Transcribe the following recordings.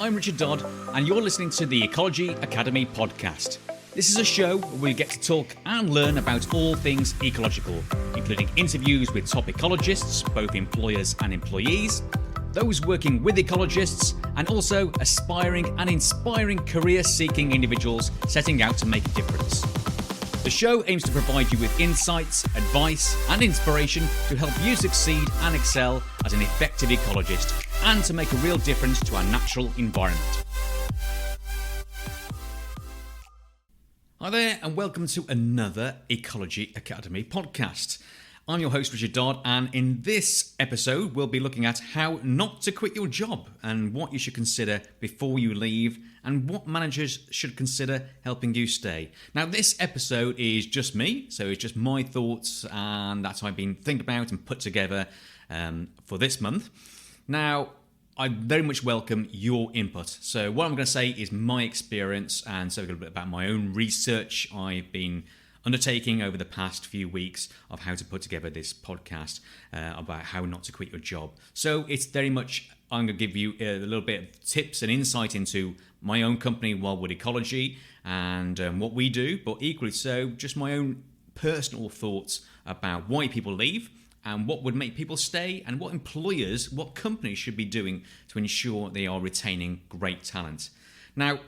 I'm Richard Dodd, and you're listening to the Ecology Academy podcast. This is a show where we get to talk and learn about all things ecological, including interviews with top ecologists, both employers and employees, those working with ecologists, and also aspiring and inspiring career-seeking individuals setting out to make a difference. The show aims to provide you with insights, advice, and inspiration to help you succeed and excel as an effective ecologist and to make a real difference to our natural environment. Hi there, and welcome to another Ecology Academy podcast. I'm your host, Richard Dodd, and in this episode, we'll be looking at how not to quit your job and what you should consider before you leave and what managers should consider helping you stay. Now, this episode is just me, so it's just my thoughts and that I've been thinking about and put together for this month. Now, I very much welcome your input. So what I'm going to say is my experience and so a little bit about my own research I've been undertaking over the past few weeks of how to put together this podcast about how not to quit your job. So it's very much, I'm going to give you a little bit of tips and insight into my own company, Wildwood Ecology, and what we do, but equally so, just my own personal thoughts about why people leave and what would make people stay and what employers, what companies should be doing to ensure they are retaining great talent. Now,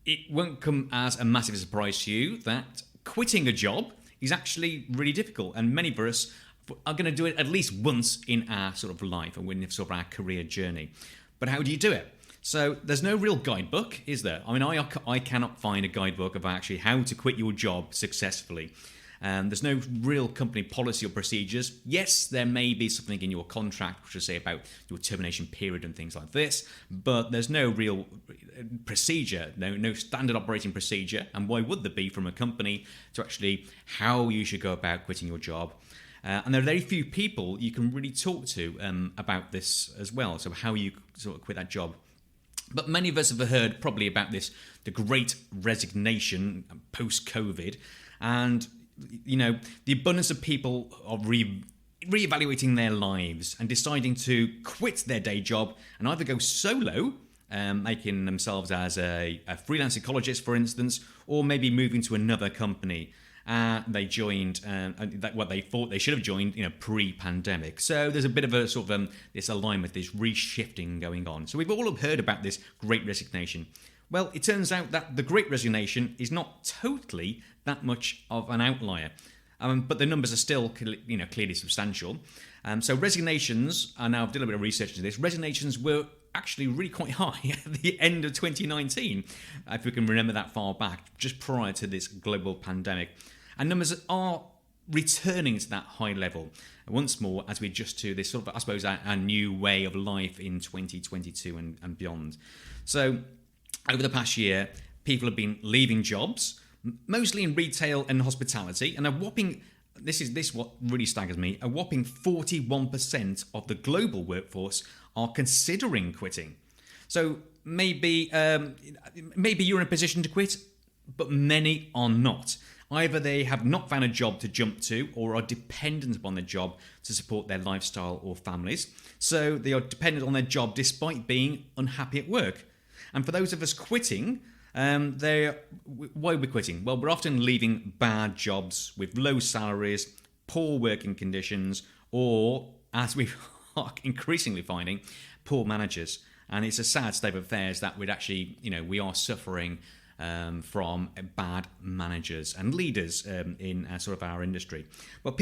it won't come as a massive surprise to you that quitting a job is actually really difficult, and many of us are going to do it at least once in our sort of life and in sort of our career journey. But how do you do it? So there's no real guidebook, is there? I mean, I cannot find a guidebook of actually how to quit your job successfully. There's no real company policy or procedures. Yes, there may be something in your contract which will say about your termination period and things like this, but there's no real procedure, no standard operating procedure. And why would there be from a company to actually how you should go about quitting your job? And there are very few people you can really talk to about this as well, so how you sort of quit that job. But many of us have heard probably about this, the Great Resignation post-COVID, and you know, the abundance of people are reevaluating their lives and deciding to quit their day job and either go solo, making themselves as a freelance ecologist, for instance, or maybe moving to another company. They joined what they thought they should have joined, pre-pandemic. So there's a bit of a sort of this alignment, this reshifting going on. So we've all heard about this Great Resignation. Well, it turns out that the Great Resignation is not totally that much of an outlier, but the numbers are still, clearly substantial. So resignations, and now I've done a bit of research into this, resignations were actually really quite high at the end of 2019, if we can remember that far back, just prior to this global pandemic. And numbers are returning to that high level once more as we adjust to this sort of, I suppose, our new way of life in 2022 and beyond. So over the past year, people have been leaving jobs, mostly in retail and hospitality, and a whopping, this what really staggers me, a whopping 41% of the global workforce are considering quitting. So maybe you're in a position to quit, but many are not. Either they have not found a job to jump to or are dependent upon their job to support their lifestyle or families. So they are dependent on their job despite being unhappy at work. And for those of us quitting, why are we quitting? Well, we're often leaving bad jobs with low salaries, poor working conditions, or, as we are increasingly finding, poor managers. And it's a sad state of affairs that we'd actually, we are suffering from bad managers and leaders in sort of our industry. But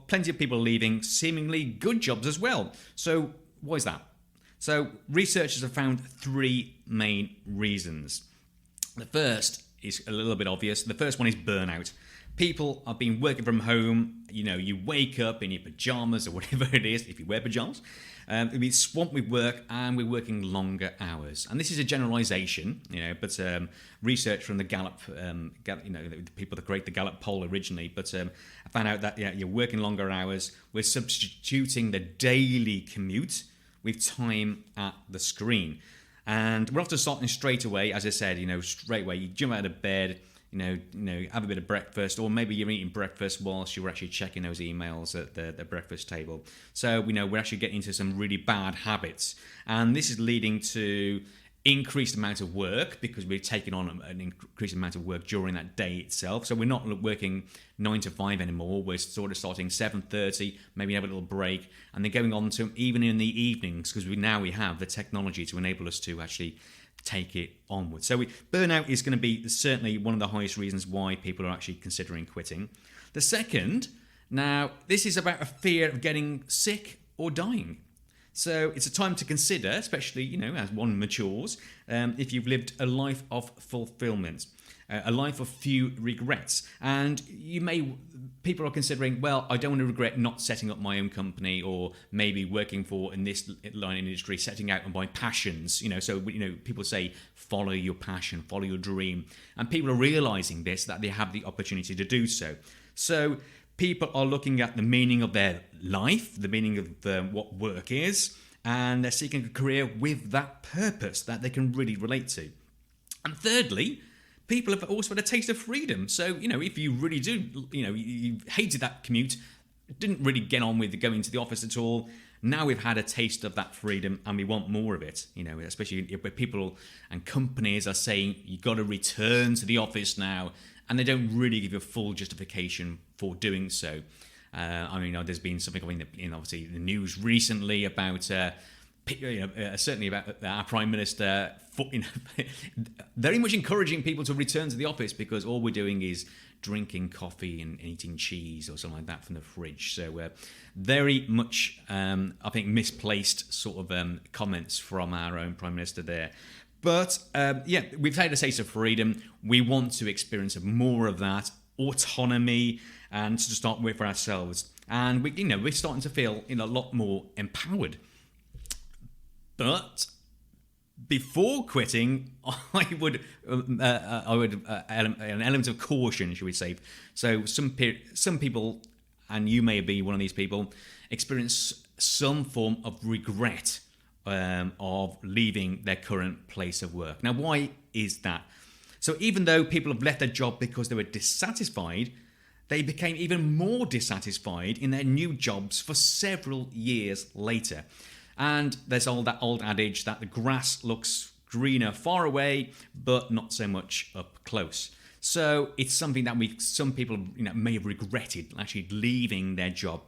plenty of people are leaving seemingly good jobs as well. So why is that? So researchers have found three main reasons. The first is a little bit obvious. The first one is burnout. People have been working from home. You wake up in your pajamas or whatever it is, if you wear pajamas. You've been swamped with work and we're working longer hours. And this is a generalization, but research from the Gallup, the people that create the Gallup poll originally, but I found out that you're working longer hours. We're substituting the daily commute with time at the screen. And we're often starting straight away, as I said, straight away. You jump out of bed, have a bit of breakfast, or maybe you're eating breakfast whilst you're actually checking those emails at the breakfast table. So, we're actually getting into some really bad habits. And this is leading to increased amount of work because we're taking on an increased amount of work during that day itself. So we're not working 9 to 5 anymore. We're sort of starting 7:30, maybe have a little break, and then going on to even in the evenings because we have the technology to enable us to actually take it onwards. So burnout is going to be certainly one of the highest reasons why people are actually considering quitting. The second, now this is about a fear of getting sick or dying. So it's a time to consider, especially, as one matures, if you've lived a life of fulfillment, a life of few regrets. And people are considering, well, I don't want to regret not setting up my own company or maybe working for, in this line of industry, setting out on my passions. So people say, follow your passion, follow your dream. And people are realizing that they have the opportunity to do so. So people are looking at the meaning of their life, the meaning of what work is, and they're seeking a career with that purpose that they can really relate to. And thirdly, people have also had a taste of freedom. So, if you really do, you hated that commute, didn't really get on with going to the office at all, now we've had a taste of that freedom and we want more of it, especially where people and companies are saying you've got to return to the office now, and they don't really give you a full justification for doing so. There's been something in obviously the news recently about, certainly about our Prime Minister, very much encouraging people to return to the office because all we're doing is drinking coffee and eating cheese or something like that from the fridge. So very much, I think, misplaced sort of comments from our own Prime Minister there. But we've had a taste of freedom. We want to experience more of that autonomy and to start with for ourselves. And we're starting to feel a lot more empowered. But before quitting, I would an element of caution, should we say? So some people, and you may be one of these people, experience some form of regret of leaving their current place of work. Now, why is that? So even though people have left their job because they were dissatisfied, they became even more dissatisfied in their new jobs for several years later. And there's that old adage that the grass looks greener far away, but not so much up close. So it's something that some people may have regretted, actually leaving their job.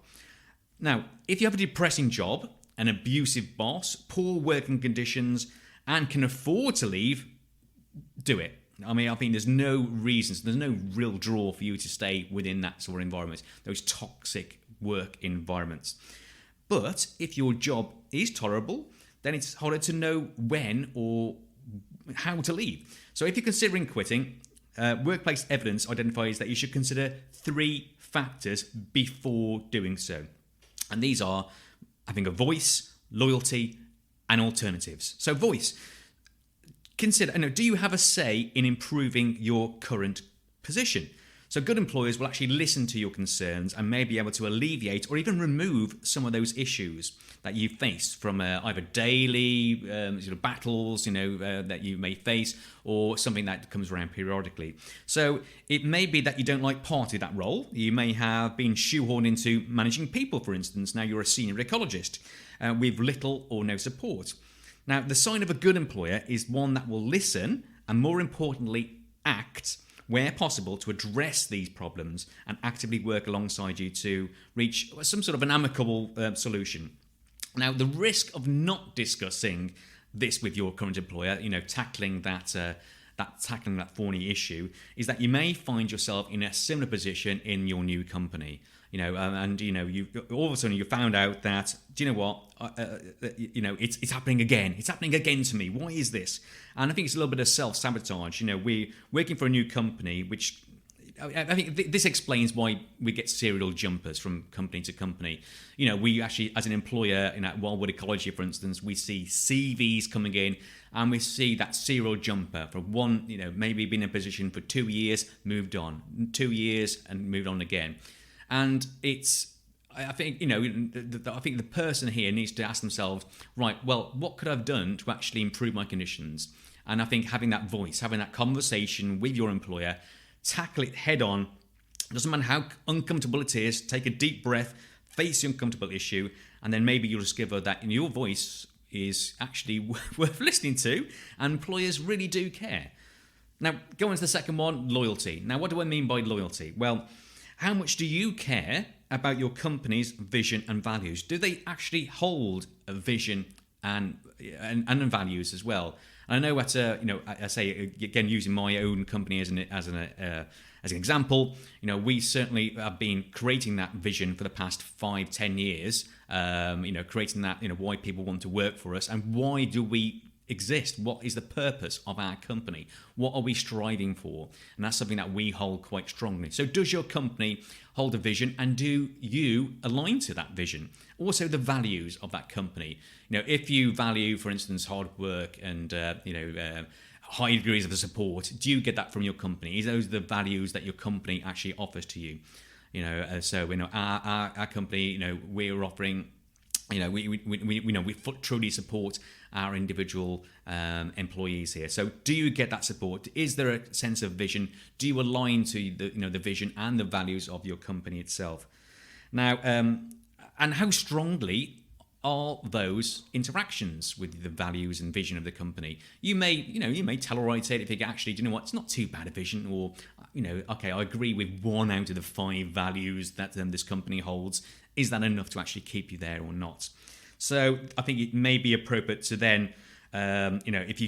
Now, if you have a depressing job, an abusive boss, poor working conditions, and can afford to leave, do it. I think there's no reasons, there's no real draw for you to stay within that sort of environment, those toxic work environments. But if your job is tolerable, then it's harder to know when or how to leave. So if you're considering quitting, workplace evidence identifies that you should consider 3 factors before doing so. And these are having a voice, loyalty, and alternatives. So voice. Consider, do you have a say in improving your current position? So good employers will actually listen to your concerns and may be able to alleviate or even remove some of those issues that you face from either daily battles, that you may face, or something that comes around periodically. So it may be that you don't like part of that role. You may have been shoehorned into managing people, for instance. Now you're a senior ecologist with little or no support. Now, the sign of a good employer is one that will listen and, more importantly, act where possible to address these problems and actively work alongside you to reach some sort of an amicable solution. Now, the risk of not discussing this with your current employer, tackling that thorny issue, is that you may find yourself in a similar position in your new company. You all of a sudden you found out that, do you know what, it's happening again. It's happening again to me. Why is this? And I think it's a little bit of self-sabotage. We're working for a new company, which I think this explains why we get serial jumpers from company to company. We actually, as an employer, at Wildwood Ecology, for instance, we see CVs coming in and we see that serial jumper for one, maybe been in a position for 2 years, moved on, 2 years and moved on again. And I think the person here needs to ask themselves, right, well, what could I have done to actually improve my conditions? And I think having that voice, having that conversation with your employer, tackle it head on. Doesn't matter how uncomfortable it is, take a deep breath, face the uncomfortable issue, and then maybe you'll discover that in your voice, is actually worth listening to, and employers really do care. Now, going on to the second one, loyalty. Now, what do I mean by loyalty? Well, how much do you care about your company's vision and values? Do they actually hold a vision and values as well? And I know I say again, using my own company as an example, we certainly have been creating that vision for the past 5-10 years. Creating that, why people want to work for us and why do we exist? What is the purpose of our company? What are we striving for? And that's something that we hold quite strongly. So does your company hold a vision, and do you align to that vision? Also the values of that company. If you value, for instance, hard work and high degrees of support, do you get that from your company? Is those the values that your company actually offers to you? Our company, we're offering, we truly support our individual employees here. So do you get that support? Is there a sense of vision? Do you align to the vision and the values of your company itself? Now, and how strongly are those interactions with the values and vision of the company? You may tolerate it if you actually, do you know what, it's not too bad a vision, or, okay, I agree with 1 out of the 5 values that this company holds. Is that enough to actually keep you there or not? So I think it may be appropriate to then, if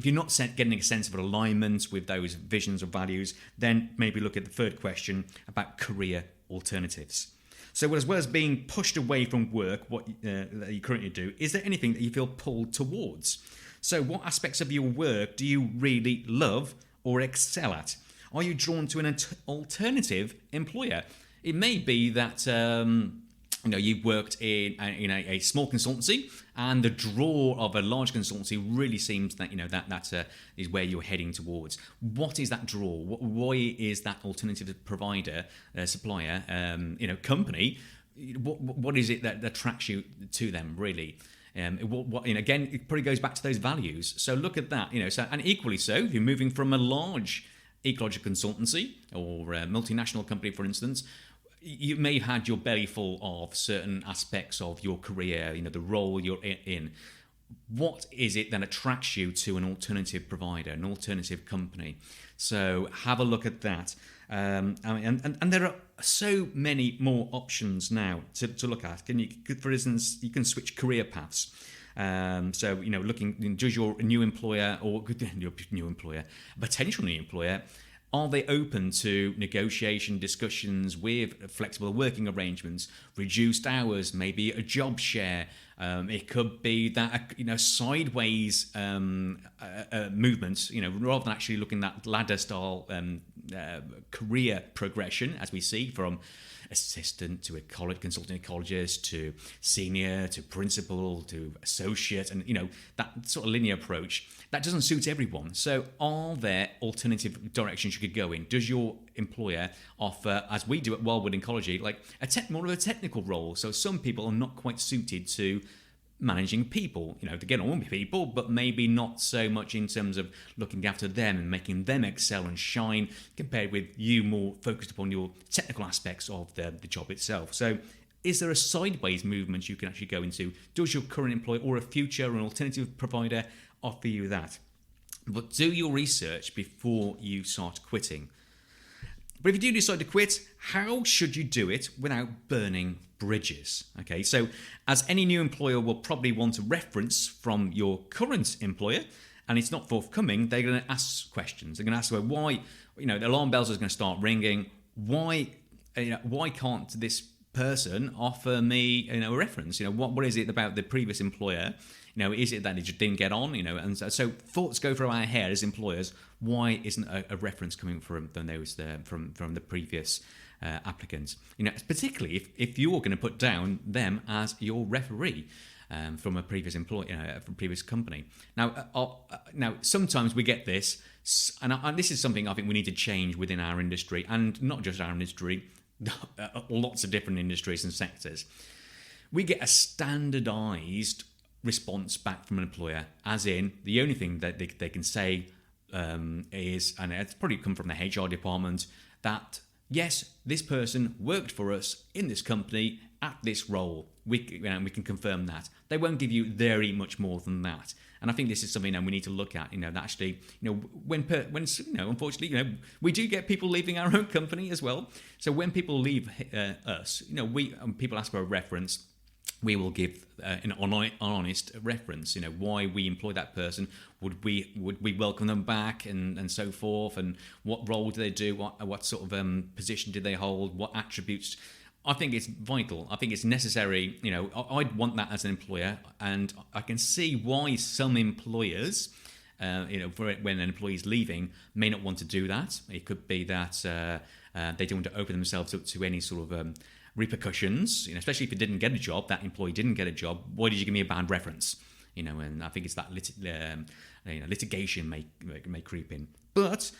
you're not getting a sense of alignment with those visions or values, then maybe look at the third question about career alternatives. So as well as being pushed away from work, what that you currently do, is there anything that you feel pulled towards? So what aspects of your work do you really love or excel at? Are you drawn to an alternative employer? It may be that you've worked in a small consultancy, and the draw of a large consultancy really seems that that is where you're heading towards. What is that draw? Why is that alternative provider, supplier, company? What is it that attracts you to them really? Again, it probably goes back to those values. So look at that. And equally so, if you're moving from a large ecological consultancy or a multinational company, for instance, you may have had your belly full of certain aspects of your career, the role you're in. What is it that attracts you to an alternative provider, an alternative company? So have a look at that. And there are so many more options now to look at. For instance, you can switch career paths. Looking, does your new employer or your new employer, potential new employer, are they open to negotiation, discussions with flexible working arrangements, reduced hours, maybe a job share? It could be that sideways movements. Rather than actually looking at ladder style career progression, as we see from assistant to consulting ecologist to senior to principal to associate, and that sort of linear approach that doesn't suit everyone. So are there alternative directions you could go in? Does your employer offer, as we do at Wildwood Ecology, like more of a technical role? So some people are not quite suited to managing people, to get on with people, but maybe not so much in terms of looking after them and making them excel and shine, compared with you more focused upon your technical aspects of the job itself. So is there a sideways movement you can actually go into? Does your current employer or a future or an alternative provider offer you that? But do your research before you start quitting. But if you do decide to quit, how should you do it without burning bridges? Okay, so as any new employer will probably want a reference from your current employer, and it's not forthcoming, they're going to ask questions. They're going to ask, well, why, the alarm bells are going to start ringing. Why can't this person offer me, a reference? What is it about the previous employer? Is it that they just didn't get on? And so thoughts go through our head as employers. Why isn't a reference coming from the previous applicants? Particularly if you're going to put down them as your referee from a previous employee, from previous company. Now sometimes we get this, and this is something I think we need to change within our industry, and not just our industry, lots of different industries and sectors. We get a standardized response back from an employer, as in the only thing that they can say is, and it's probably come from the HR department, that yes, this person worked for us in this company at this role. We can confirm that. They won't give you very much more than that. And I think this is something we need to look at. That actually, when unfortunately, we do get people leaving our own company as well. So when people leave us, people ask for a reference. We will give an honest reference. Why we employ that person. Would we welcome them back, and so forth. And what role do they do? What sort of position did they hold? What attributes? I think it's vital. I think it's necessary. I'd want that as an employer, and I can see why some employers, when an employee is leaving, may not want to do that. It could be that they don't want to open themselves up to any sort of repercussions. Especially if you didn't get a job, that employee didn't get a job. Why did you give me a bad reference? And I think it's that litigation may creep in, but.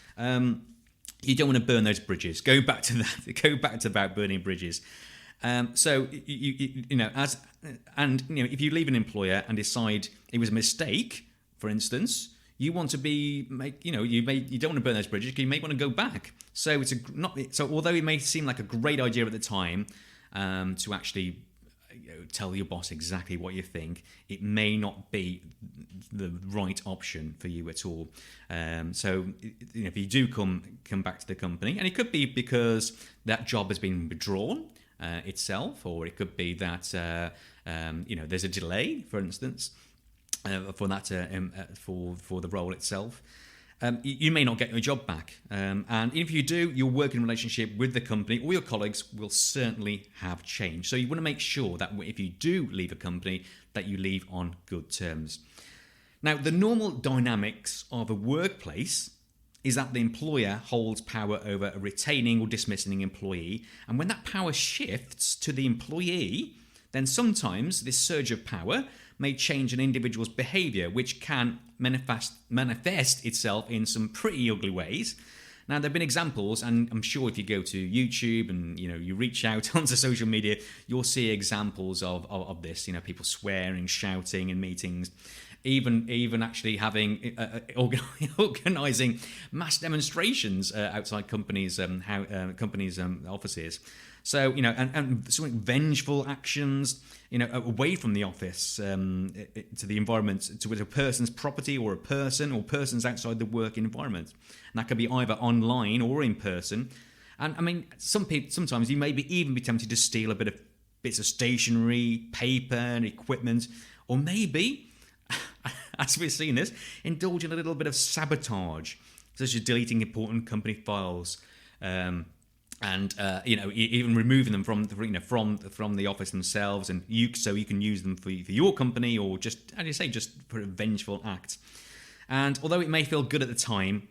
You don't want to burn those bridges. Go back to that. Go back to about burning bridges. So if you leave an employer and decide it was a mistake, for instance, you want to you don't want to burn those bridges because you may want to go back. So although it may seem like a great idea at the time to actually tell your boss exactly what you think, it may not be the right option for you at all. So if you do come back to the company, and it could be because that job has been withdrawn itself, or it could be that there's a delay, for instance, for that for the role itself. You may not get your job back. And if you do, your working relationship with the company or your colleagues will certainly have changed. So you want to make sure that if you do leave a company, that you leave on good terms. Now, the normal dynamics of a workplace is that the employer holds power over a retaining or dismissing employee. And when that power shifts to the employee, then sometimes this surge of power may change an individual's behaviour, which can manifest itself in some pretty ugly ways. Now, there have been examples, and I'm sure if you go to YouTube and you reach out onto social media, you'll see examples of this. People swearing, shouting in meetings, even actually having organising mass demonstrations outside companies' offices. So, and something vengeful actions, away from the office, to the environment, to a person's property or persons outside the work environment. And that could be either online or in person. And I mean, sometimes you may even be tempted to steal a bits of stationery, paper, and equipment, or maybe, as we've seen this, indulge in a little bit of sabotage, such as deleting important company files, and even removing them from the office themselves, and so you can use them for your company, or just, as you say, just for a vengeful act. And although it may feel good at the time,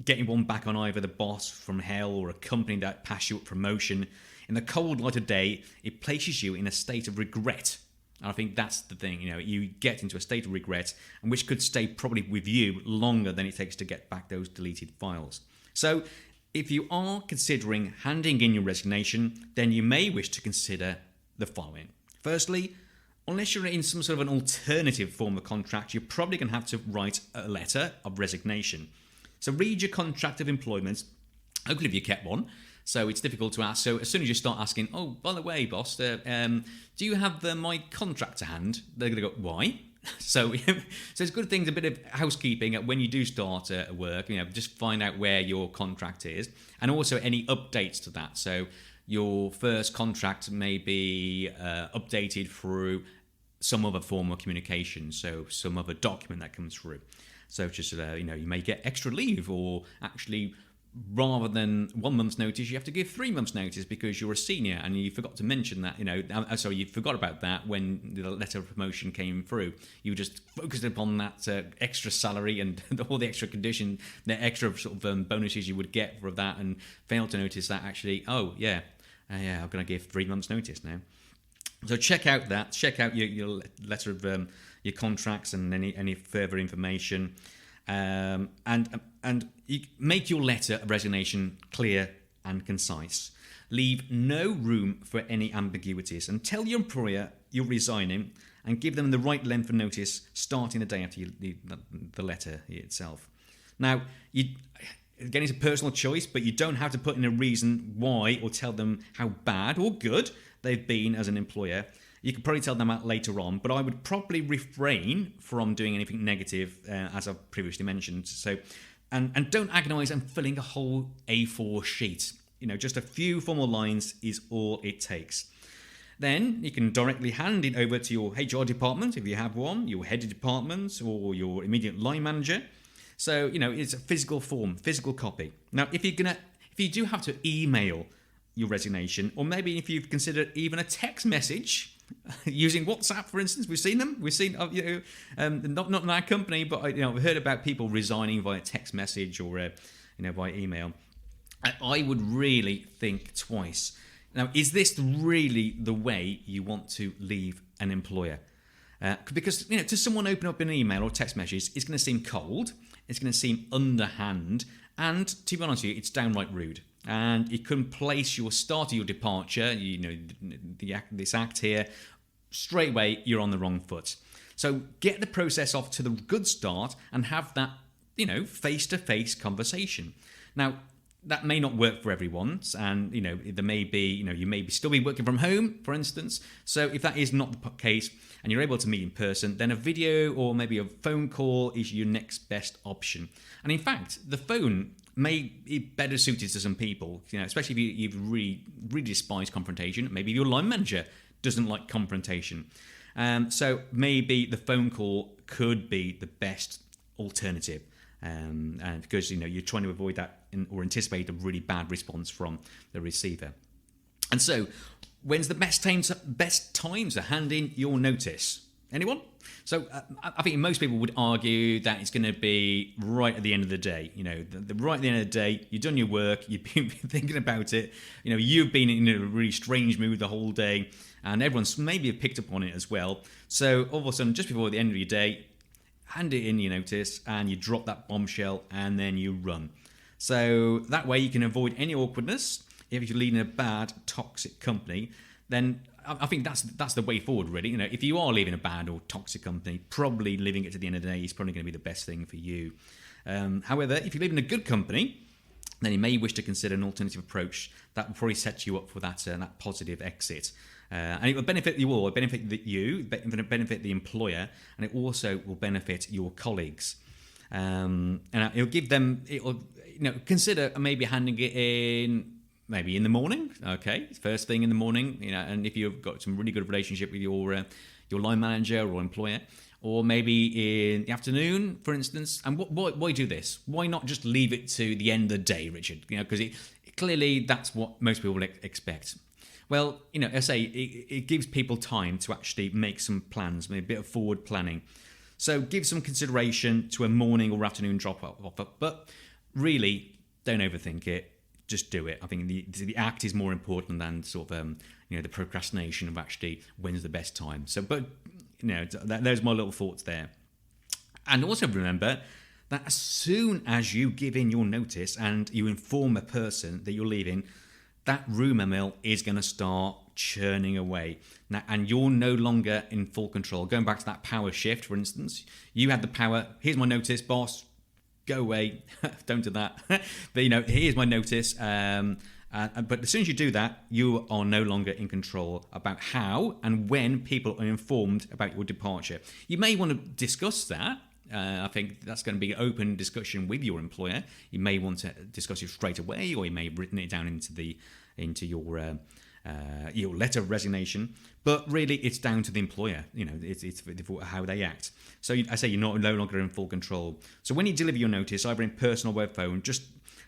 getting one back on either the boss from hell or a company that passed you up promotion, in the cold light of day, it places you in a state of regret. And I think that's the thing, you get into a state of regret, and which could stay probably with you longer than it takes to get back those deleted files. So if you are considering handing in your resignation, then you may wish to consider the following. Firstly, unless you're in some sort of an alternative form of contract, you're probably going to have to write a letter of resignation. So read your contract of employment, hopefully if you kept one. So it's difficult to ask. So as soon as you start asking, oh, by the way, boss, do you have my contract to hand? They're going to go, why? So it's good things, a bit of housekeeping when you do start work, just find out where your contract is, and also any updates to that. So your first contract may be updated through some other form of communication, so some other document that comes through. So just, you may get extra leave, or actually, rather than 1 month's notice, you have to give 3 months' notice because you're a senior and you forgot to mention that, you forgot about that when the letter of promotion came through. You just focused upon that extra salary and all the extra condition, the extra sort of bonuses you would get for that, and failed to notice that actually, I'm going to give 3 months' notice now. So check out that. Check out your letter of your contracts and any further information. And you make your letter of resignation clear and concise. Leave no room for any ambiguities, and tell your employer you're resigning, and give them the right length of notice starting the day after the letter itself. Now, again, it's a personal choice, but you don't have to put in a reason why or tell them how bad or good they've been as an employer. You could probably tell them that later on, but I would probably refrain from doing anything negative, as I've previously mentioned. So, and don't agonise and filling a whole A4 sheet. Just a few formal lines is all it takes. Then you can directly hand it over to your HR department, if you have one, your head of department, or your immediate line manager. So, it's a physical form, physical copy. Now, if you do have to email your resignation, or maybe if you've considered even a text message using WhatsApp, for instance, we've seen them. We've seen, not in our company, but I've heard about people resigning via text message or via email. I would really think twice. Now, is this really the way you want to leave an employer? Because to someone open up an email or text message, it's going to seem cold. It's going to seem underhand, and to be honest with you, it's downright rude. And it can place your start of your departure, this act here, straight away you're on the wrong foot. So get the process off to the good start and have that, face-to-face conversation. Now, that may not work for everyone, and there may be, you may still be working from home, for instance. So if that is not the case, and you're able to meet in person, then a video or maybe a phone call is your next best option. And in fact, the phone may be better suited to some people, especially if you really, really despise confrontation. Maybe your line manager doesn't like confrontation. So maybe the phone call could be the best alternative. And because you're trying to avoid that or anticipate a really bad response from the receiver. And so, when's the best time to hand in your notice? Anyone? So I think most people would argue that it's going to be right at the end of the day. Right at the end of the day, you've done your work, you've been thinking about it. You've been in a really strange mood the whole day, and everyone's maybe picked up on it as well. So all of a sudden, just before the end of your day, hand it in your notice, and you drop that bombshell, and then you run. So that way you can avoid any awkwardness. If you're leading a bad, toxic company, then I think that's the way forward, really. If you are leaving a bad or toxic company, probably leaving it to the end of the day is probably going to be the best thing for you. However, if you're leaving a good company, then you may wish to consider an alternative approach that will probably set you up for that positive exit. And it will benefit you all. It will benefit you, benefit the employer, and it also will benefit your colleagues. And it'll give them, consider maybe handing it in maybe in the morning, okay, first thing in the morning, and if you've got some really good relationship with your line manager or employer, or maybe in the afternoon, for instance. And why do this? Why not just leave it to the end of the day, Richard? Because clearly that's what most people expect. Well, I say it gives people time to actually make some plans, maybe a bit of forward planning. So give some consideration to a morning or afternoon drop-off, but really don't overthink it. Just do it. I think the act is more important than sort of the procrastination of actually when's the best time. So, but there's my little thoughts there. And also remember that as soon as you give in your notice and you inform a person that you're leaving, that rumour mill is going to start churning away. Now, and you're no longer in full control. Going back to that power shift, for instance, you had the power. Here's my notice, boss. Go away. Don't do that. But, here's my notice. But as soon as you do that, you are no longer in control about how and when people are informed about your departure. You may want to discuss that. I think that's going to be an open discussion with your employer. You may want to discuss it straight away, or you may have written it down into your letter of resignation. But really, it's down to the employer. It's how they act. So I say you're no longer in full control. So when you deliver your notice, either in person or by phone, just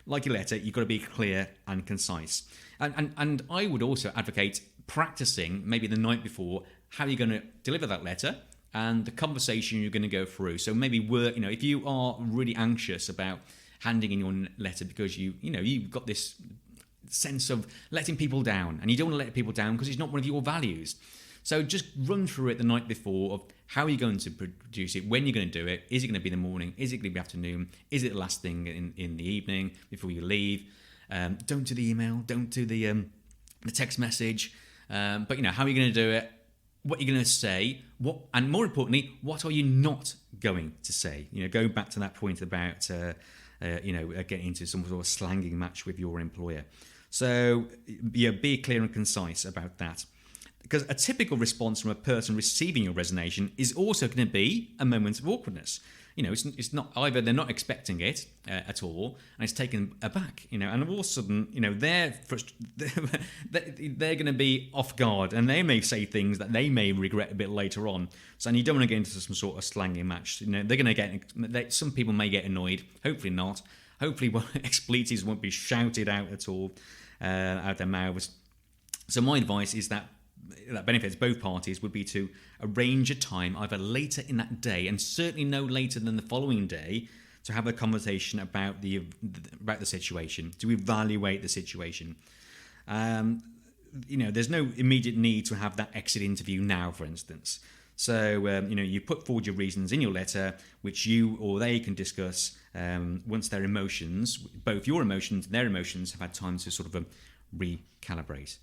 like your letter, you've got to be clear and concise. And I would also advocate practicing maybe the night before how you're going to deliver that letter and the conversation you're going to go through. So maybe if you are really anxious about handing in your letter because you've got this sense of letting people down, and you don't want to let people down because it's not one of your values. So just run through it the night before of how you're going to produce it, when you're going to do it. Is it going to be in the morning? Is it going to be afternoon? Is it the last thing in the evening before you leave? Don't do the email. Don't do the text message. But how are you going to do it? What you're going to say, and more importantly, what are you not going to say? Going back to that point about get into some sort of slanging match with your employer. So be clear and concise about that. Because a typical response from a person receiving your resignation is also going to be a moment of awkwardness. It's not either they're not expecting it at all, and it's taken aback. And all of a sudden, they're going to be off guard, and they may say things that they may regret a bit later on. So, and you don't want to get into some sort of slanging match. They're going to some people may get annoyed. Hopefully not. Hopefully, expletives won't be shouted out at all out their mouths. So, my advice is that benefits both parties would be to arrange a time either later in that day, and certainly no later than the following day, to have a conversation about the situation, to evaluate the situation. There's no immediate need to have that exit interview now, for instance. So you put forward your reasons in your letter, which you or they can discuss once their emotions, both your emotions and their emotions, have had time to sort of recalibrate.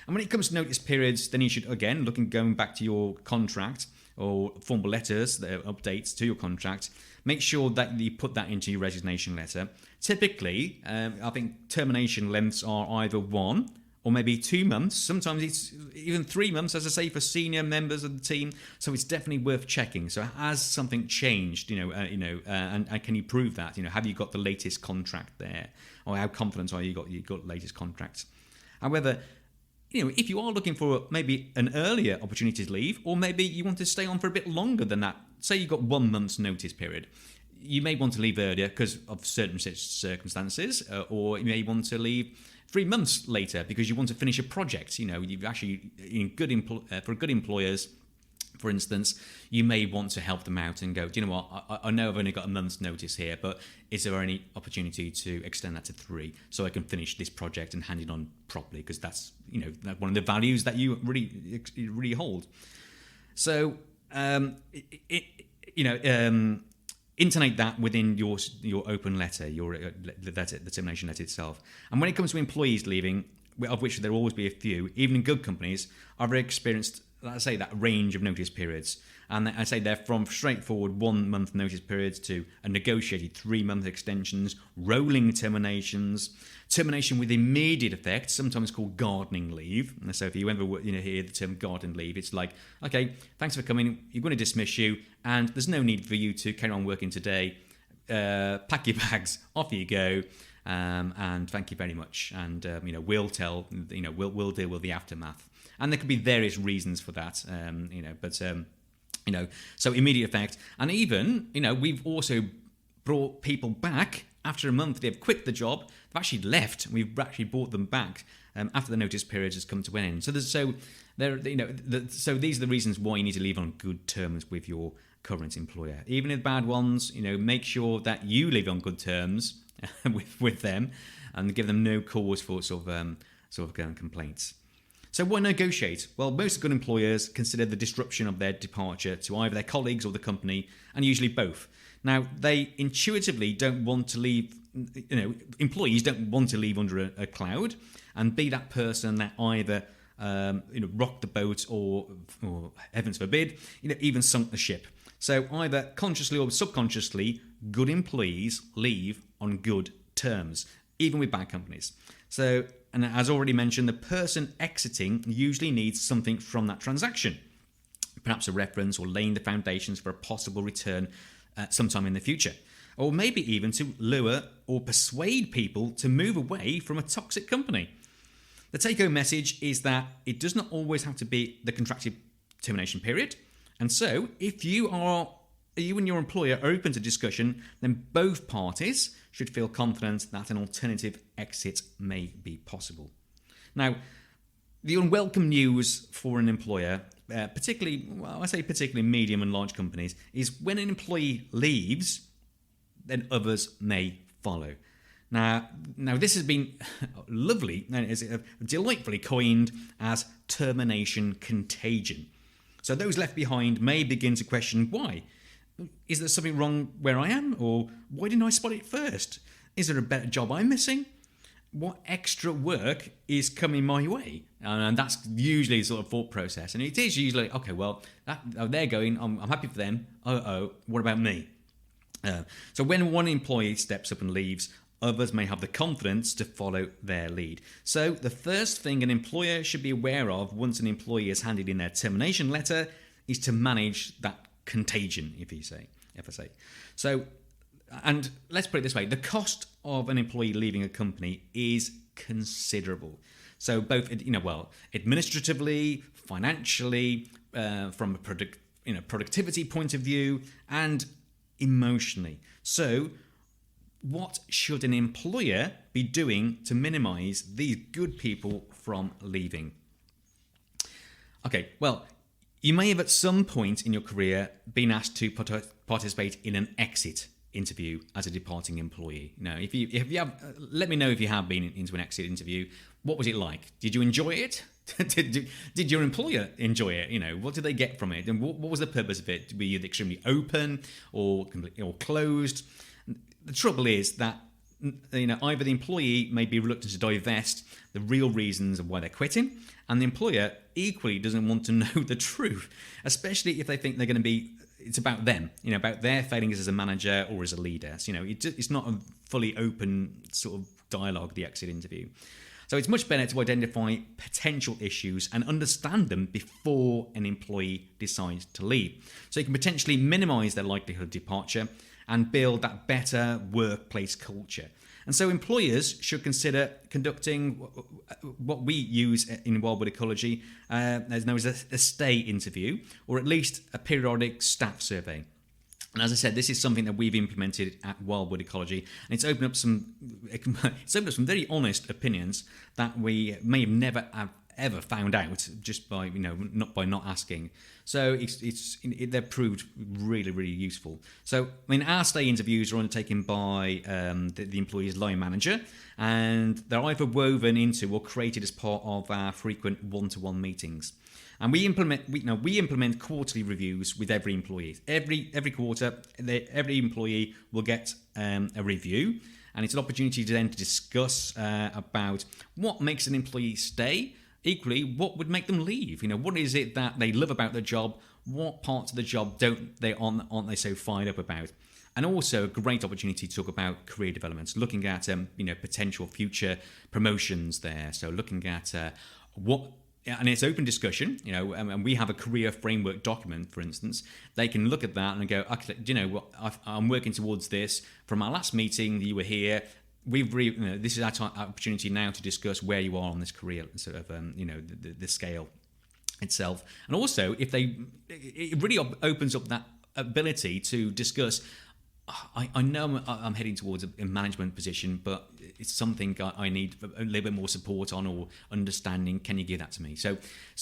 And when it comes to notice periods, then you should, again, going back to your contract or formal letters, the updates to your contract, make sure that you put that into your resignation letter. Typically, I think termination lengths are either 1 or maybe 2 months. Sometimes it's even 3 months, as I say, for senior members of the team. So it's definitely worth checking. So has something changed, and can you prove that? Have you got the latest contract there? Or how confident are you got the latest contracts? However, if you are looking for maybe an earlier opportunity to leave, or maybe you want to stay on for a bit longer than that, say you've got 1 month's notice period, you may want to leave earlier because of certain circumstances, or you may want to leave 3 months later because you want to finish a project. You've actually, for good employers, for instance, you may want to help them out and go, do you know what, I know I've only got a month's notice here, but is there any opportunity to extend that to 3 so I can finish this project and hand it on properly? Because that's, one of the values that you really hold. So, intonate that within your open letter, the termination letter itself. And when it comes to employees leaving, of which there will always be a few, even in good companies, I've experienced, let's say, that range of notice periods. And I say they're from straightforward 1 month notice periods to a negotiated 3 month extensions, rolling terminations, termination with immediate effect, sometimes called gardening leave. And so if you ever hear the term garden leave, it's like, okay, thanks for coming, we're going to dismiss you, and there's no need for you to carry on working today. Pack your bags, off you go. And thank you very much. And we'll deal with the aftermath. And there could be various reasons for that, so immediate effect. And even, we've also brought people back after a month. They've quit the job, they've actually left, and we've actually brought them back after the notice period has come to an end. So these are the reasons why you need to leave on good terms with your current employer. Even in bad ones, make sure that you live on good terms with them, and give them no cause for sort of complaints. So why negotiate? Well, most good employers consider the disruption of their departure to either their colleagues or the company, and usually both. Now, they intuitively don't want to leave, employees don't want to leave under a cloud and be that person that either rocked the boat or heavens forbid, even sunk the ship. So either consciously or subconsciously, good employees leave on good terms, even with bad companies. So, and as already mentioned, the person exiting usually needs something from that transaction, perhaps a reference or laying the foundations for a possible return sometime in the future, or maybe even to lure or persuade people to move away from a toxic company. The take-home message is that it does not always have to be the contracted termination period, and so if you and your employer are open to discussion, then both parties should feel confident that an alternative exit may be possible. Now, the unwelcome news for an employer, particularly medium and large companies, is when an employee leaves, then others may follow. Now this has been lovely and is delightfully coined as termination contagion. So those left behind may begin to question why. Is there something wrong where I am? Or why didn't I spot it first? Is there a better job I'm missing? What extra work is coming my way? And that's usually sort of thought process. And it is usually, okay, well, they're going, I'm happy for them. What about me? So when one employee steps up and leaves, others may have the confidence to follow their lead. So the first thing an employer should be aware of once an employee has handed in their termination letter is to manage that contagion, if I say. So, and let's put it this way, the cost of an employee leaving a company is considerable. So both, administratively, financially, from a productivity point of view, and emotionally. So what should an employer be doing to minimize these good people from leaving? Okay, well, you may have at some point in your career been asked to participate in an exit interview as a departing employee. Now, if you have, let me know if you have been into an exit interview. What was it like? Did you enjoy it? Did your employer enjoy it? What did they get from it? And what was the purpose of it? Were you extremely open or closed? The trouble is that either the employee may be reluctant to divest the real reasons of why they're quitting, and the employer equally doesn't want to know the truth, especially if they think they're going to be. It's about them, about their failings as a manager or as a leader. So, it's not a fully open sort of dialogue, the exit interview. So it's much better to identify potential issues and understand them before an employee decides to leave. So you can potentially minimize their likelihood of departure and build that better workplace culture. And so employers should consider conducting what we use in Wildwood Ecology as known as a stay interview, or at least a periodic staff survey. And as I said, this is something that we've implemented at Wildwood Ecology, and it's opened up some very honest opinions that we may have never have ever found out just by not asking. So they're proved really, really useful. So our stay interviews are undertaken by the employee's line manager, and they're either woven into or created as part of our frequent one-to-one meetings. And we implement quarterly reviews with every employee. Every quarter, every employee will get a review, and it's an opportunity to then discuss about what makes an employee stay. Equally, what would make them leave? What is it that they love about their job? What parts of the job aren't they so fired up about? And also a great opportunity to talk about career development, looking at potential future promotions there. So looking at and it's open discussion, and we have a career framework document, for instance. They can look at that and go, okay, I'm working towards this. From our last meeting, you were here. This is our opportunity now to discuss where you are on this career, sort of, the scale itself. And also, it really opens up that ability to discuss. I know I'm heading towards a management position, but it's something I need a little bit more support on or understanding. Can you give that to me? So,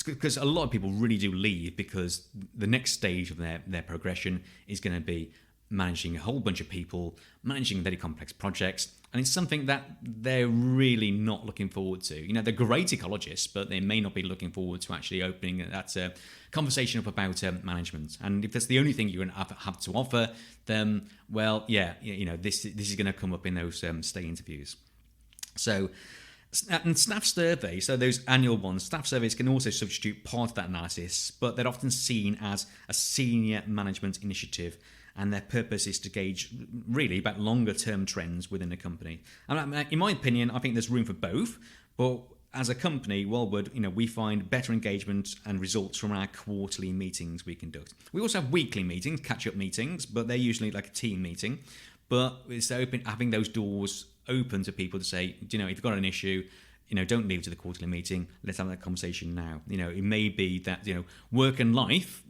because a lot of people really do leave because the next stage of their progression is going to be managing a whole bunch of people, managing very complex projects, and it's something that they're really not looking forward to. They're great ecologists, but they may not be looking forward to actually opening that conversation up about management. And if that's the only thing you're going to have to offer, then, this is going to come up in those stay interviews. So, and staff surveys, so those annual ones, staff surveys can also substitute part of that analysis, but they're often seen as a senior management initiative, and their purpose is to gauge really about longer term trends within a company. And in my opinion, I think there's room for both, but as a company, Wildwood, we find better engagement and results from our quarterly meetings we conduct. We also have weekly meetings, catch-up meetings, but they're usually like a team meeting. But it's having those doors open to people to say, if you've got an issue, don't leave it to the quarterly meeting. Let's have that conversation now. It may be that, work and life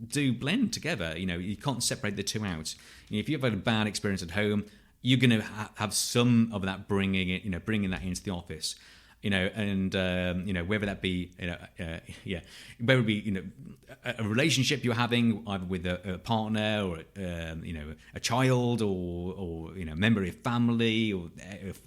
do blend together. You can't separate the two out. If you've had a bad experience at home, you're going to have some of that bringing that into the office. Whether that be, whether it be, a relationship you're having either with a partner or, a child or a member of your family or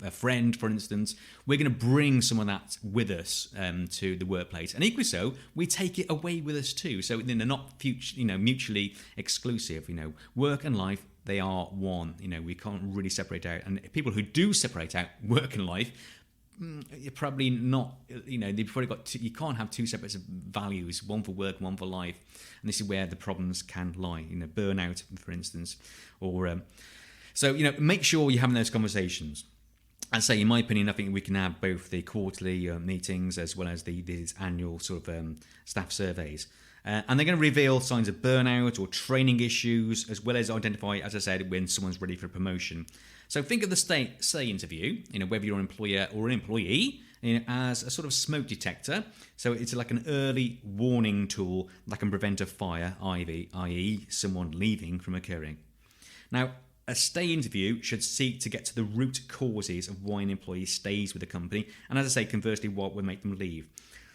a friend, for instance, we're going to bring some of that with us to the workplace. And equally so, we take it away with us too. So they're not mutually exclusive. Work and life, they are one. We can't really separate out. And people who do separate out work and life, you're probably not, they've probably got you can't have two separate values, one for work, one for life. And this is where the problems can lie, burnout, for instance. Or So, make sure you're having those conversations. I'd say, in my opinion, I think we can have both the quarterly meetings as well as these annual sort of staff surveys. And they're going to reveal signs of burnout or training issues, as well as identify, as I said, when someone's ready for promotion. So think of the stay interview, whether you're an employer or an employee, as a sort of smoke detector. So it's like an early warning tool that can prevent a fire, i.e. someone leaving, from occurring. Now, a stay interview should seek to get to the root causes of why an employee stays with the company, and as I say, conversely, what would make them leave.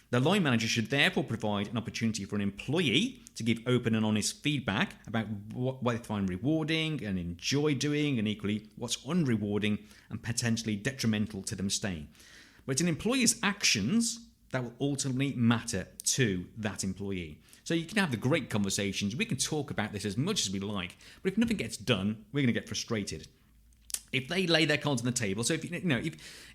The line manager should therefore provide an opportunity for an employee to give open and honest feedback about what they find rewarding and enjoy doing, and equally what's unrewarding and potentially detrimental to them staying. But it's an employee's actions that will ultimately matter to that employee. So you can have the great conversations, we can talk about this as much as we like, but if nothing gets done, we're going to get frustrated. If they lay their cards on the table, so if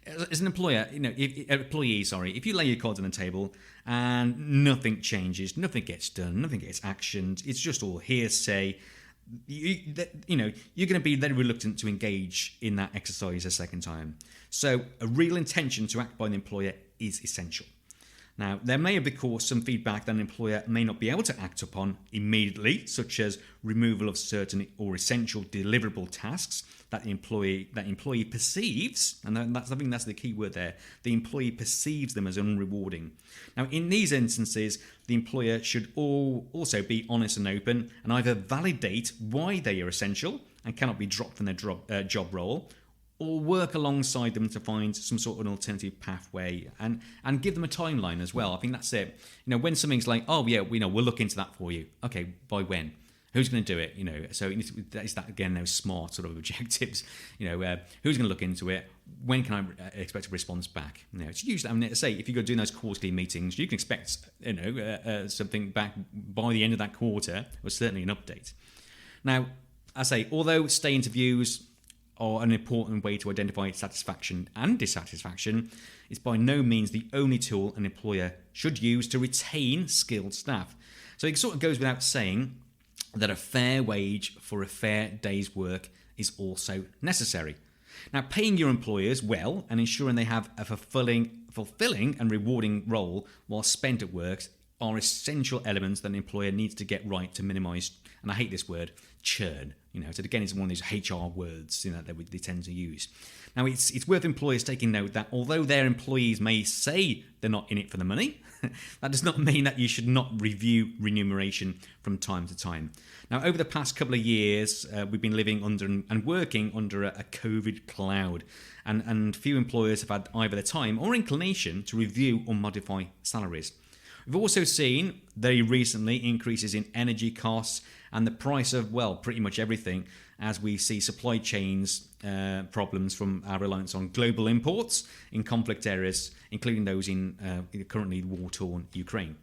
as an employer, if you lay your cards on the table and nothing changes, nothing gets done, nothing gets actioned, it's just all hearsay, you're going to be very reluctant to engage in that exercise a second time. So a real intention to act by an employer is essential. Now, there may be, of course, some feedback that an employer may not be able to act upon immediately, such as removal of certain or essential deliverable tasks that the employee perceives, and I think that's the key word there. The employee perceives them as unrewarding. Now, in these instances, the employer should also be honest and open, and either validate why they are essential and cannot be dropped from their job role, or work alongside them to find some sort of an alternative pathway, and give them a timeline as well. I think that's it. When something's like, oh yeah, we'll look into that for you. Okay, by when? Who's going to do it? So it's that again, those smart sort of objectives. Who's going to look into it? When can I expect a response back? It's usually, say, if you go doing those quarterly meetings, you can expect something back by the end of that quarter, or certainly an update. Now, I say, although stay interviews are an important way to identify satisfaction and dissatisfaction, it's by no means the only tool an employer should use to retain skilled staff. So it sort of goes without saying that a fair wage for a fair day's work is also necessary. Now, paying your employers well and ensuring they have a fulfilling and rewarding role while spent at work are essential elements that an employer needs to get right to minimise, and I hate this word, churn. So again, it's one of those HR words that they tend to use. Now, it's worth employers taking note that although their employees may say they're not in it for the money, that does not mean that you should not review remuneration from time to time. Now, over the past couple of years, we've been living under and working under a COVID cloud, and few employers have had either the time or inclination to review or modify salaries. We've also seen very recently increases in energy costs and the price of, pretty much everything, as we see supply chains problems from our reliance on global imports in conflict areas, including those in currently war-torn Ukraine.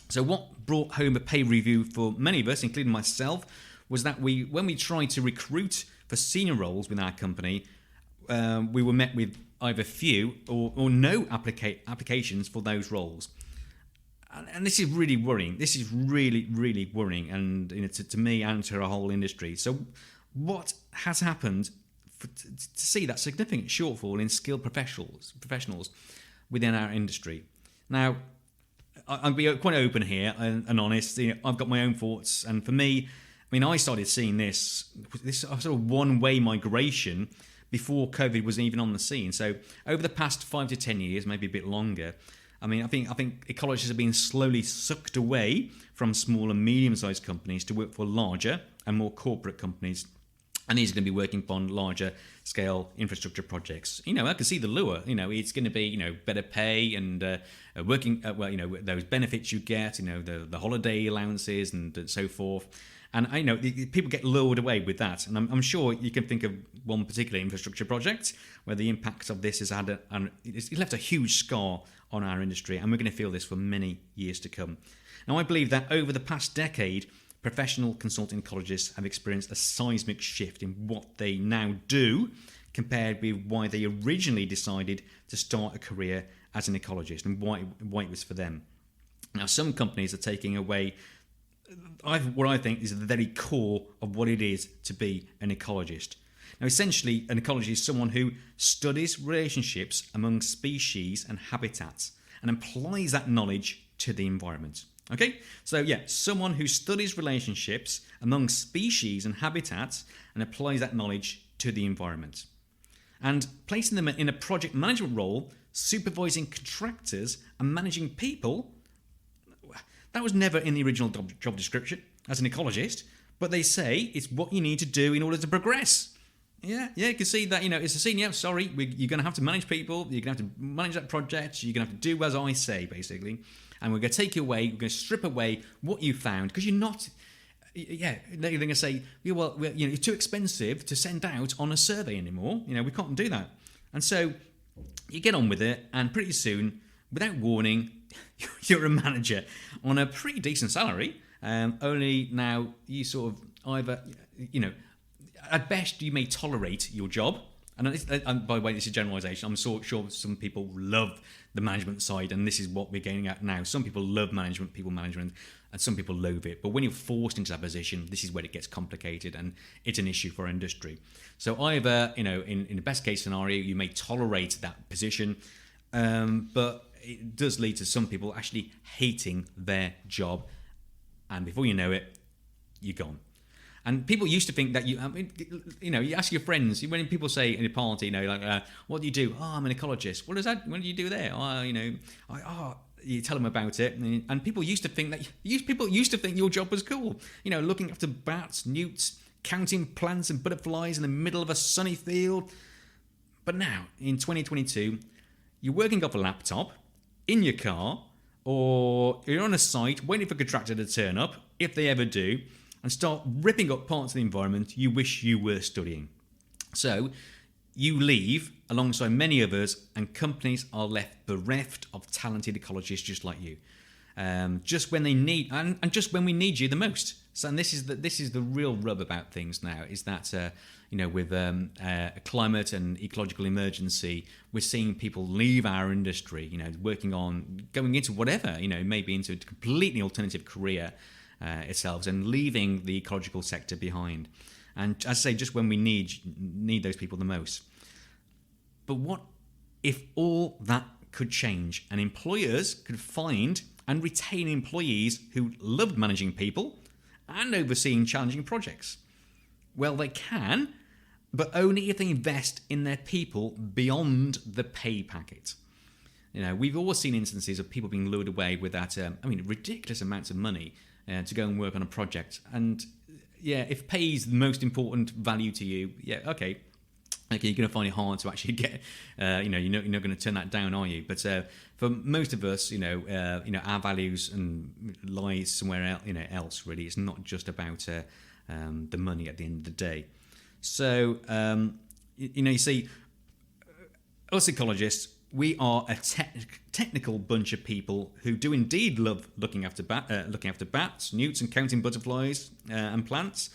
So what brought home a pay review for many of us, including myself, was that when we tried to recruit for senior roles with our company, we were met with either few or no applications for those roles. And this is really worrying. This is really, really worrying, and to me and to our whole industry. So what has happened to see that significant shortfall in skilled professionals within our industry? Now, I'll be quite open here and honest. I've got my own thoughts, and for me, I started seeing this sort of one-way migration before COVID was even on the scene. So over the past 5 to 10 years, maybe a bit longer, I think ecologists have been slowly sucked away from small and medium-sized companies to work for larger and more corporate companies, and these are going to be working upon larger scale infrastructure projects. I can see the lure. It's going to be better pay and working those benefits you get. The holiday allowances and so forth. And I know people get lured away with that. And I'm sure you can think of one particular infrastructure project where the impact of this has had it's left a huge scar on our industry, and we're going to feel this for many years to come. Now, I believe that over the past decade, professional consulting ecologists have experienced a seismic shift in what they now do compared with why they originally decided to start a career as an ecologist and why it was for them. Now, some companies are taking away what I think is the very core of what it is to be an ecologist. Now, essentially, an ecologist is someone who studies relationships among species and habitats and applies that knowledge to the environment. Okay, so yeah, someone who studies relationships among species and habitats and applies that knowledge to the environment. And placing them in a project management role, supervising contractors and managing people, that was never in the original job description as an ecologist, but they say it's what you need to do in order to progress. Yeah, you can see that, it's a senior, sorry, you're going to have to manage people, you're going to have to manage that project, you're going to have to do as I say, basically. And we're going to take you away, we're going to strip away what you found, because you're not, they're going to say, well, you're too expensive to send out on a survey anymore, we can't do that. And so you get on with it, and pretty soon, without warning, you're a manager on a pretty decent salary, only now you sort of either, at best you may tolerate your job, and by the way, this is generalisation. I'm sure some people love the management side, and this is what we're getting at now. Some people love people management, and some people loathe it. But when you're forced into that position, this is where it gets complicated, and it's an issue for our industry. So either, in the best case scenario, you may tolerate that position, but it does lead to some people actually hating their job, and before you know it, you're gone. And people used to think that you ask your friends, when people say in a party, what do you do? Oh, I'm an ecologist. What do you do there? You tell them about it. And people used to think your job was cool. Looking after bats, newts, counting plants and butterflies in the middle of a sunny field. But now, in 2022, you're working off a laptop, in your car, or you're on a site waiting for a contractor to turn up, if they ever do, and start ripping up parts of the environment you wish you were studying. So you leave alongside many others, and companies are left bereft of talented ecologists just like you. Just when they need, and just when we need you the most. So, and this is the real rub about things now, is that with a climate and ecological emergency, we're seeing people leave our industry, going into whatever, maybe into a completely alternative career itself, and leaving the ecological sector behind. And as I say, just when we need those people the most. But what if all that could change, and employers could find and retain employees who loved managing people and overseeing challenging projects? Well, they can, but only if they invest in their people beyond the pay packet. We've all seen instances of people being lured away with that, ridiculous amounts of money to go and work on a project. And if pay is the most important value to you, okay, you're going to find it hard to actually get, you're not going to turn that down, are you? But for most of us, our values and lies somewhere else. Really, it's not just about the money at the end of the day. So you see, us ecologists, we are a technical bunch of people who do indeed love looking after bats, newts, and counting butterflies and plants,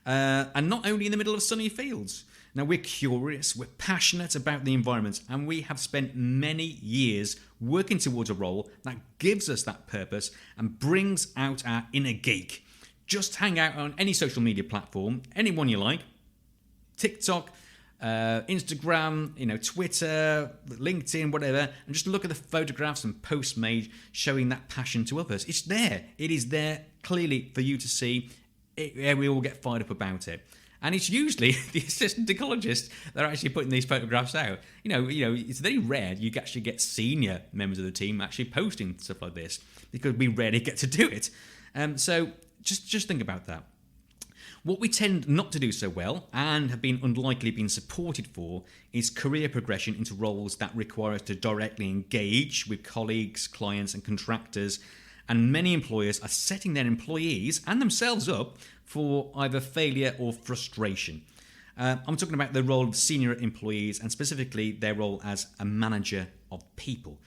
and not only in the middle of sunny fields. Now, we're curious, we're passionate about the environment, and we have spent many years working towards a role that gives us that purpose and brings out our inner geek. Just hang out on any social media platform, any one you like, TikTok, Instagram, Twitter, LinkedIn, whatever, and just look at the photographs and posts made showing that passion to others. It's there. It is there clearly for you to see. We all get fired up about it. And it's usually the assistant ecologist that are actually putting these photographs out. It's very rare you actually get senior members of the team actually posting stuff like this, because we rarely get to do it. So just think about that. What we tend not to do so well, and have been unlikely been supported for, is career progression into roles that require us to directly engage with colleagues, clients, and contractors. And many employers are setting their employees and themselves up for either failure or frustration. I'm talking about the role of senior employees, and specifically their role as a manager of people.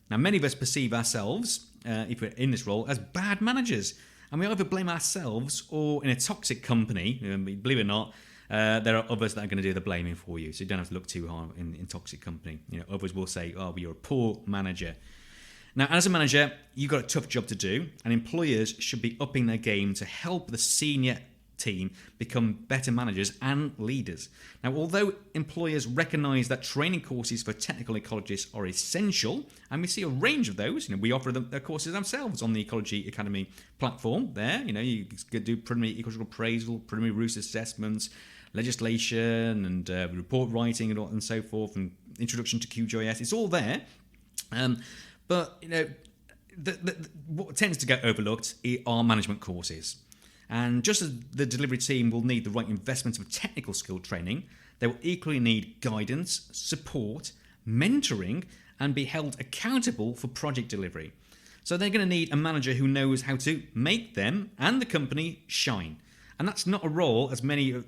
Now, many of us perceive ourselves, if we're in this role, as bad managers. And we either blame ourselves, or in a toxic company, believe it or not, There are others that are going to do the blaming for you, so you don't have to look too hard in toxic company. Others will say, "Oh, but you're a poor manager." Now, as a manager, you've got a tough job to do, and employers should be upping their game to help the senior team become better managers and leaders. Now, although employers recognise that training courses for technical ecologists are essential, and we see a range of those, we offer them their courses ourselves on the Ecology Academy platform. There, you can do preliminary ecological appraisal, preliminary root assessments, legislation, and report writing, and so forth, and introduction to QGIS. It's all there. But what tends to get overlooked are management courses. And just as the delivery team will need the right investment of technical skill training, they will equally need guidance, support, mentoring, and be held accountable for project delivery. So they're going to need a manager who knows how to make them and the company shine. And that's not a role, as many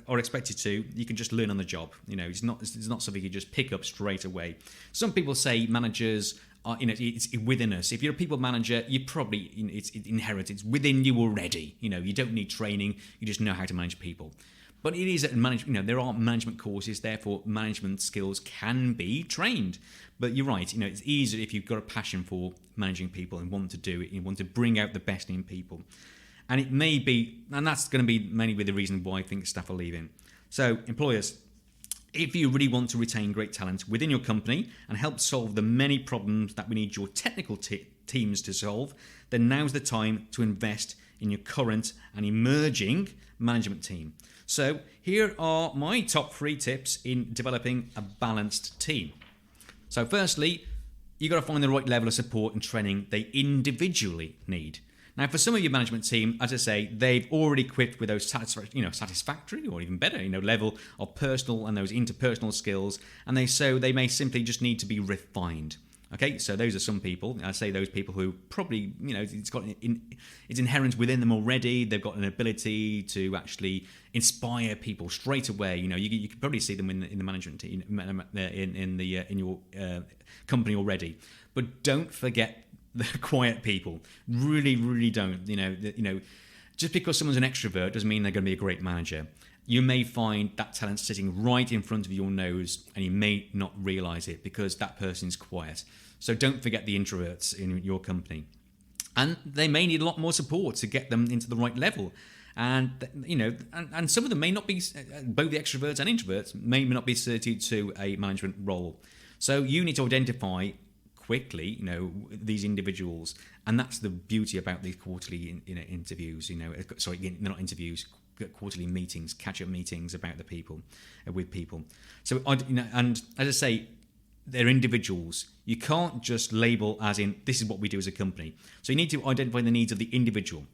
are expected to, you can just learn on the job. It's not something you just pick up straight away. Some people say managers are, it's within us. If you're a people manager, you probably, it's inherent. It's within you already. You don't need training. You just know how to manage people. But it is there are management courses. Therefore, management skills can be trained. But you're right. It's easier if you've got a passion for managing people and want to do it. You want to bring out the best in people. And it may be, and that's going to be mainly the reason why I think staff are leaving. So, employers, if you really want to retain great talent within your company and help solve the many problems that we need your technical teams to solve, then now's the time to invest in your current and emerging management team. So, here are my top 3 tips in developing a balanced team. So, firstly, you've got to find the right level of support and training they individually need. Now, for some of your management team, as I say, they've already equipped with those satisfactory or even better, level of personal and those interpersonal skills, and they may simply just need to be refined. Okay, so those are some people. I say those people who probably, it's inherent within them already. They've got an ability to actually inspire people straight away. You can probably see them in the management team, in your company already. But don't forget the quiet people. Really, really don't. Just because someone's an extrovert doesn't mean they're going to be a great manager. You may find that talent sitting right in front of your nose, and you may not realise it because that person's quiet. So don't forget the introverts in your company, and they may need a lot more support to get them into the right level. And and some of them may not be, both the extroverts and introverts may not be suited to a management role. So you need to identify quickly, these individuals, and that's the beauty about these quarterly interviews. Not interviews, quarterly meetings, catch-up meetings about the people, with people. So, and as I say, they're individuals. You can't just label as in this is what we do as a company. So you need to identify the needs of the individual.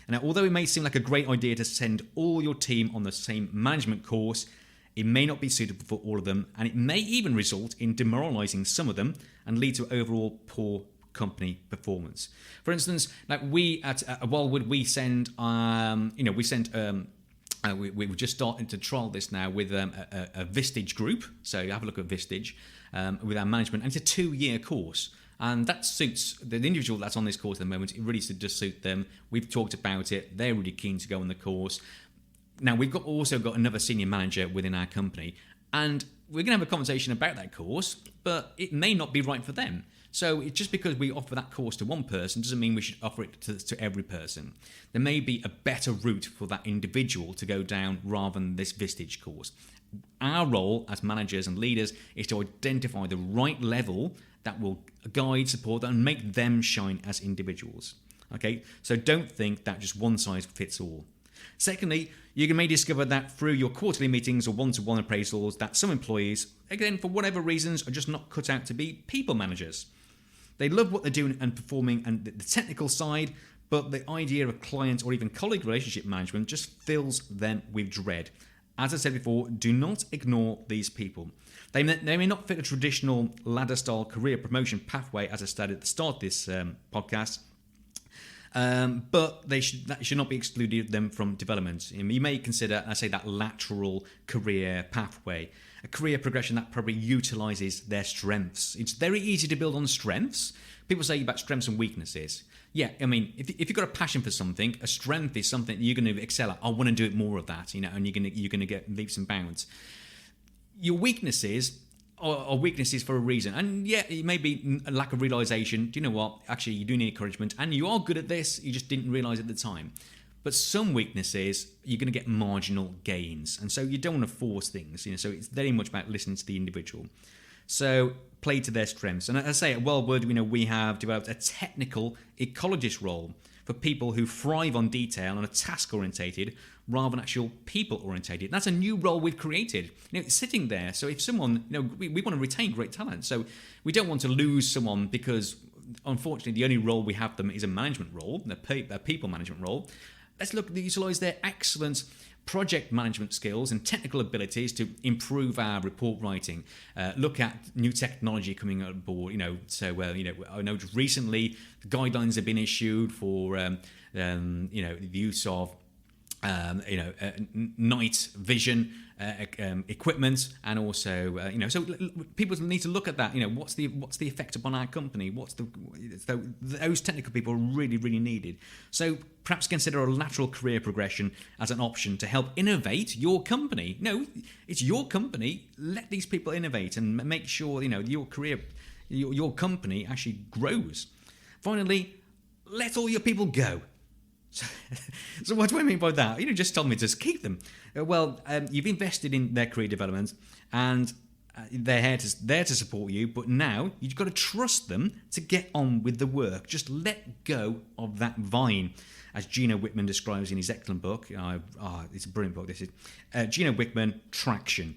And although it may seem like a great idea to send all your team on the same management course, it may not be suitable for all of them, and it may even result in demoralising some of them and lead to overall poor company performance. For instance, like we at Wildwood, we send, we've just started to trial this now with a Vistage group. So you have a look at Vistage with our management, and it's a 2-year course. And that suits the individual that's on this course at the moment. It really does suit them. We've talked about it. They're really keen to go on the course. Now, we've also got another senior manager within our company, and we're going to have a conversation about that course, but it may not be right for them. So it's just because we offer that course to one person doesn't mean we should offer it to every person. There may be a better route for that individual to go down rather than this Vistage course. Our role as managers and leaders is to identify the right level that will guide, support, and make them shine as individuals. Okay, so don't think that just one size fits all. Secondly, you may discover that through your quarterly meetings or one-to-one appraisals that some employees, again, for whatever reasons, are just not cut out to be people managers. They love what they're doing and performing and the technical side, but the idea of client or even colleague relationship management just fills them with dread. As I said before, do not ignore these people. They may not fit a traditional ladder-style career promotion pathway, as I stated at the start of this podcast, but that should not be excluded them from development. You may consider, I say, that lateral career pathway, a career progression that probably utilises their strengths. It's very easy to build on strengths. People say about strengths and weaknesses. Yeah, I mean, if you've got a passion for something, a strength is something that you're going to excel at. I want to do it more of that, and you're going to get leaps and bounds. Your weaknesses are weaknesses for a reason, and yeah, it may be a lack of realization. Do you know what? Actually, you do need encouragement, and you are good at this. You just didn't realize at the time. But some weaknesses, you're going to get marginal gains, and so you don't want to force things. So it's very much about listening to the individual. So play to their strengths. And as I say, at Wellwood, we have developed a technical ecologist role for people who thrive on detail and are task-orientated rather than actual people-orientated. That's a new role we've created. It's sitting there. So if someone, we want to retain great talent. So we don't want to lose someone because, unfortunately, the only role we have them is a management role, a people management role. Let's utilise their excellent project management skills and technical abilities to improve our report writing. Look at new technology coming on board. I know just recently guidelines have been issued for the use of night vision equipment, and also so people need to look at that. What's the effect upon our company? Those technical people are really, really needed. So perhaps consider a lateral career progression as an option to help innovate your company. No, it's your company. Let these people innovate and make sure your career, your company actually grows. Finally, let all your people go. So what do I mean by that? Just tell me to keep them. You've invested in their career development, and they're there to support you, but now you've got to trust them to get on with the work. Just let go of that vine, as Gino Wickman describes in his excellent book. It's a brilliant book, this is. Gino Wickman, Traction.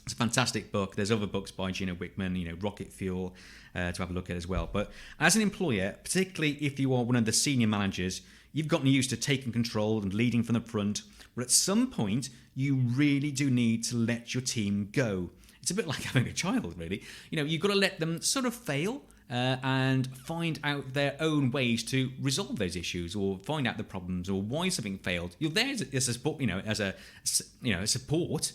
It's a fantastic book. There's other books by Gino Wickman, Rocket Fuel, to have a look at as well. But as an employer, particularly if you are one of the senior managers, you've gotten used to taking control and leading from the front, but at some point, you really do need to let your team go. It's a bit like having a child, really. You've got to let them sort of fail and find out their own ways to resolve those issues, or find out the problems, or why something failed. You're there as a support, support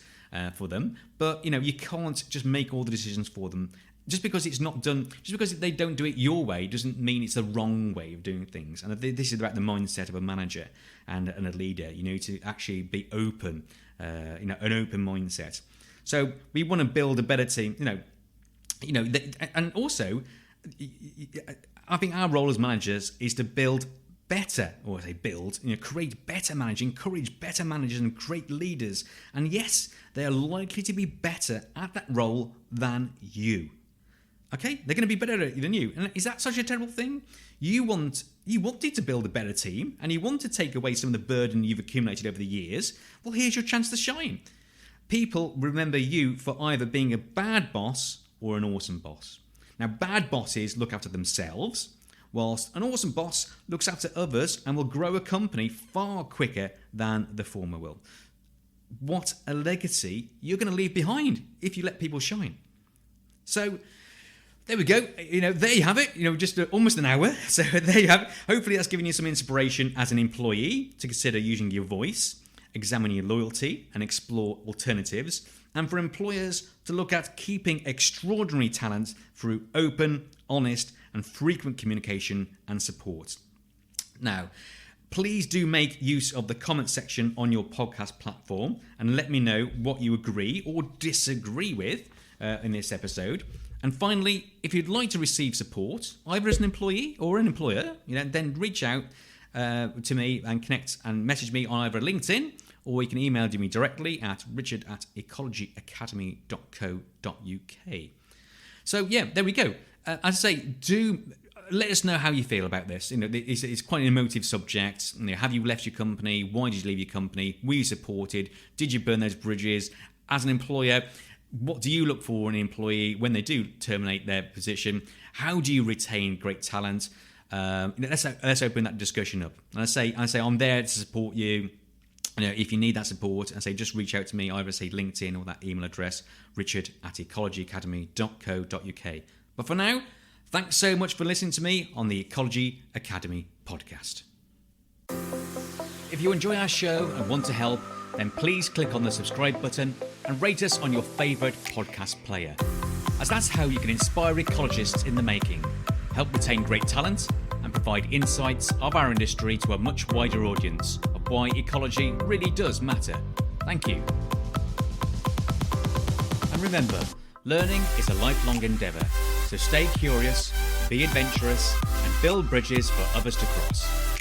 for them, but you can't just make all the decisions for them. Just because it's not done, just because they don't do it your way, doesn't mean it's the wrong way of doing things. And this is about the mindset of a manager and a leader. You need to actually be open, an open mindset. So we want to build a better team. And also, I think our role as managers is to build better, or say build, create better managers, encourage better managers and great leaders. And yes, they are likely to be better at that role than you. Okay, they're going to be better than you. And is that such a terrible thing? You wanted to build a better team, and you want to take away some of the burden you've accumulated over the years. Well, here's your chance to shine. People remember you for either being a bad boss or an awesome boss. Now, bad bosses look after themselves, whilst an awesome boss looks after others and will grow a company far quicker than the former will. What a legacy you're going to leave behind if you let people shine. So, there we go. There you have it. Just almost an hour. So there you have it. Hopefully that's given you some inspiration as an employee to consider using your voice, examine your loyalty, and explore alternatives. And for employers to look at keeping extraordinary talent through open, honest, and frequent communication and support. Now, please do make use of the comment section on your podcast platform and let me know what you agree or disagree with in this episode. And finally, if you'd like to receive support, either as an employee or an employer, then reach out to me and connect and message me on either LinkedIn, or you can email me directly at richard@ecologyacademy.co.uk. So yeah, there we go. As I say, do let us know how you feel about this. It's quite an emotive subject. Have you left your company? Why did you leave your company? Were you supported? Did you burn those bridges? As an employer, what do you look for in an employee when they do terminate their position? How do you retain great talent? Let's open that discussion up. And I say I'm there to support you. If you need that support, I say just reach out to me, either say LinkedIn or that email address, richard@ecologyacademy.co.uk. But for now, thanks so much for listening to me on the Ecology Academy podcast. If you enjoy our show and want to help, then please click on the subscribe button and rate us on your favourite podcast player, as that's how you can inspire ecologists in the making, help retain great talent, and provide insights of our industry to a much wider audience of why ecology really does matter. Thank you. And remember, learning is a lifelong endeavour, so stay curious, be adventurous, and build bridges for others to cross.